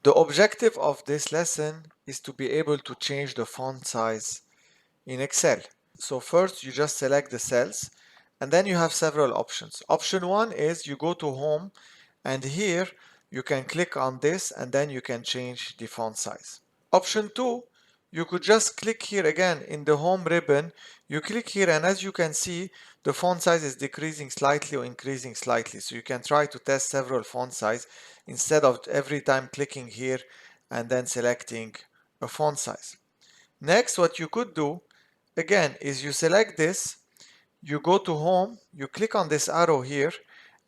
The objective of this lesson is to be able to change the font size in Excel. So first you just select the cells and then you have several options. Option 1 is you go to Home and here you can click on this and then you can change the font size. Option 2, you could just click here again in the Home ribbon. You click here and as you can see the font size is decreasing slightly or increasing slightly. So you can try to test several font size instead of every time clicking here and then selecting a font size. Next, what you could do again is you select this, you go to Home, you click on this arrow here,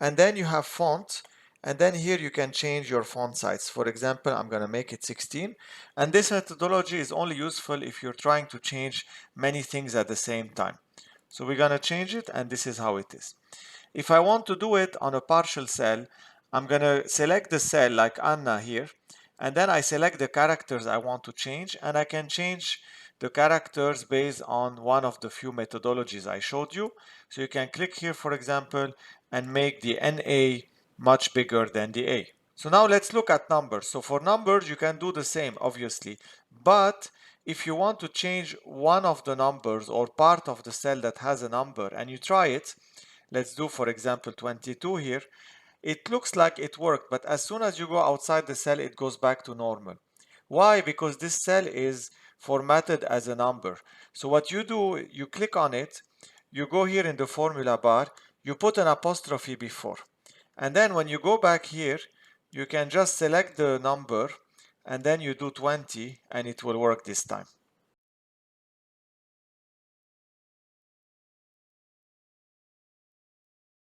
and then you have Font, and then here you can change your font size. For example, I'm going to make it 16, and this methodology is only useful if you're trying to change many things at the same time. So we're going to change it, and this is how it is. If I want to do it on a partial cell, I'm going to select the cell like Anna here, and then I select the characters I want to change, and I can change the characters based on one of the few methodologies I showed you. So you can click here, for example, and make the NA much bigger than the A. So now let's look at numbers. So for numbers, you can do the same, obviously. But if you want to change one of the numbers or part of the cell that has a number and you try it, let's do, for example, 22 here. It looks like it worked, but as soon as you go outside the cell, it goes back to normal. Why? Because this cell is formatted as a number. So what you do, you click on it, you go here in the formula bar, you put an apostrophe before. And then when you go back here, you can just select the number and then you do 20 and it will work this time.